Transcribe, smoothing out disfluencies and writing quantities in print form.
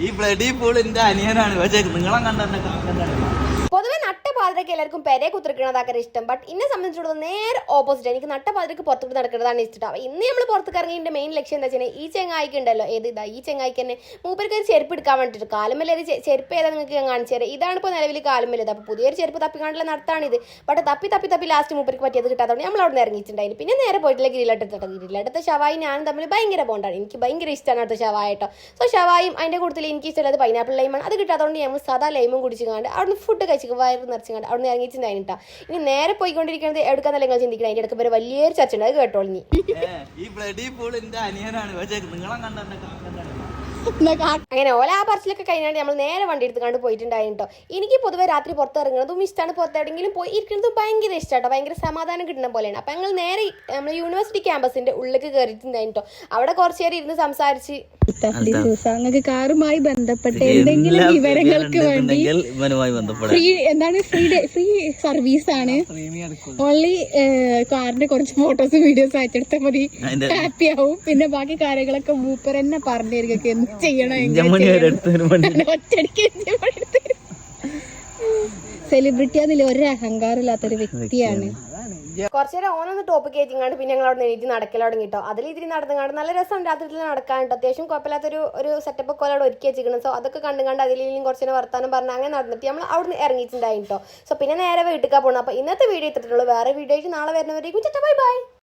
ഈ bloody pool എന്റെ അനിയനാണ്. പക്ഷെ നിങ്ങളെ കണ്ടെന്നെ പൊതുവെ നട്ടപാതിരക്ക് എല്ലാവർക്കും പെരെ കുത്തിരിക്കണതാക്കാൻ ഇഷ്ടം. ബട്ട് എന്നെ സംബന്ധിച്ചിടത്തോളം നേരെ ഓപ്പോസിറ്റ്. എനിക്ക് നട്ടപാതിരക്ക് പുറത്തുകൂടി നടക്കുന്നതാണ് ഇഷ്ടം. അപ്പോൾ ഇന്ന് നമ്മൾ പുറത്തേക്ക് ഇറങ്ങിയതിൻ്റെ മെയിൻ ലക്ഷ്യം എന്താ വെച്ചാൽ ഈ ചെങ്ങായിക്ക് ഉണ്ടല്ലോ, ഏത് ഇതാ ഈ ചെങ്ങായിക്ക് തന്നെ മൂപ്പർക്ക് ഒരു ചെരുപ്പ് എടുക്കാൻ വേണ്ടിയിട്ട് കാലുമല്ല ഒരു ചെരുപ്പ് ഏതാ നിങ്ങൾക്ക് ഞാൻ കാണിച്ചു തരാം. ഇതാണ് ഇപ്പോൾ നിലവിൽ കാലുമല്ലത്. അപ്പോൾ പുതിയൊരു ചെരുപ്പ് തപ്പിക്കാണ്ടുള്ള നടത്താണിത്. ബട്ട് തപ്പി ലാസ്റ്റ് മൂപ്പർക്ക് പറ്റിയത് കിട്ടാത്തതുകൊണ്ട് നമ്മൾ അവിടെ നിന്ന് ഇറങ്ങിയിട്ടുണ്ടായിരുന്നു. പിന്നെ നേരെ പോയിട്ടുള്ള ഗ്രില്ലടുത്ത ഷവായി ഞാനും തമ്മിൽ ഭയങ്കര ബോണ്ടാണ്. എനിക്ക് ഭയങ്കര ഇഷ്ടമാണ് അടുത്ത ഷവായ കേട്ടോ. സോ ഷവായും അതിൻ്റെ കൂടുതൽ എനിക്ക് ഇഷ്ടമുള്ളത് പൈനാപ്പിൾ ലൈമാണ്. അത് കിട്ടാത്തതുകൊണ്ട് നമ്മൾ സാധാ ലൈമും കുടിച്ചു കണ്ട് അവിടെ ഫുഡ് കഴിച്ചു വയറ് നിറച്ചുകൊണ്ട് അവിടെ നിന്ന് ഇറങ്ങിയിട്ടുണ്ടായിട്ടാ. ഇനി നേരെ പോയിക്കൊണ്ടിരിക്കുന്നത് എവിടെക്കാന്നല്ല നിങ്ങൾ ചിന്തിക്കണം. അതിൻ്റെ ഇടയ്ക്ക് വരെ വലിയൊരു ചർച്ച ഉണ്ട്, അത് കേട്ടോളൂ. നീ ഈ ബ്ലഡി പൂൾ എന്റെ അനിയനാണ്. പക്ഷെ നിങ്ങളെ കണ്ടെന്നെ അങ്ങനെ ഓല ആ പറച്ചിലൊക്കെ കഴിഞ്ഞാൽ നമ്മൾ നേരെ വണ്ടി എടുത്ത് കണ്ട് പോയിട്ടുണ്ടായിട്ടോ. എനിക്ക് പൊതുവെ രാത്രി പുറത്തിറങ്ങുന്നതും ഇഷ്ടമാണ്. പുറത്തെവിടെയെങ്കിലും പോയി ഇരിക്കുന്നതും ഭയങ്കര ഇഷ്ടമാട്ടോ. ഭയങ്കര സമാധാനം കിട്ടുന്ന പോലെയാണ്. അപ്പം ഞങ്ങൾ നേരെ നമ്മൾ യൂണിവേഴ്സിറ്റി ക്യാമ്പസിന്റെ ഉള്ളിലേക്ക് കയറിയിട്ടുണ്ടായിട്ടോ. അവിടെ കുറച്ചു നേരം ഇരുന്ന് സംസാരിച്ച് നിങ്ങൾക്ക് കാറുമായി ബന്ധപ്പെട്ട എന്തെങ്കിലും വിവരങ്ങൾക്ക് വേണ്ടി ഫ്രീ സർവീസ് ആണ്. ഓൺലി കാറിന്റെ കുറച്ച് ഫോട്ടോസും വീഡിയോസും അയച്ചെടുത്താൽ മതി, ഹാപ്പി ആവും. പിന്നെ ബാക്കി കാര്യങ്ങളൊക്കെ മൂപ്പർ തന്നെ പറഞ്ഞു തരിക എന്ത് ചെയ്യണം. സെലിബ്രിറ്റി അതിൽ ഒരു അഹങ്കാരം ഇല്ലാത്തൊരു വ്യക്തിയാണ്. കുറച്ചു നേരം ഓനൊന്ന് ടോപ്പ് കയറ്റിങ്ങാണ്ട് പിന്നെ ഞങ്ങൾ അവിടെ എഴുതി നടക്കൽ തുടങ്ങിട്ടോ. അതിൽ ഇതിരി നടന്നുകാണ്ട് നല്ല രസം രാത്രിയിൽ നടക്കാൻ കേട്ടോ. അത്യാവശ്യം കുഴപ്പമില്ലാത്തൊരു സെറ്റപ്പ് ഒക്കെ അവിടെ ഒരുക്കി വെച്ചിരിക്കണം. സോ അതൊക്കെ കണ്ടുകൊണ്ട് അതിലും കുറച്ചു നേരം വർത്താനം പറഞ്ഞ് അങ്ങനെ നടന്നിട്ട് നമ്മൾ അവിടെ നിന്ന് ഇറങ്ങിയിട്ടുണ്ടായിട്ടോ. സോ പിന്നെ നേരെ വീട്ടിലേക്കാണ് പോകുന്നത്. അപ്പോൾ ഇന്നത്തെ വീഡിയോ ഇട്ടിട്ടുള്ളൂ. വേറെ വീഡിയോ ആയിട്ട് നാളെ വരുന്നവരേക്കും ബൈ ബൈ.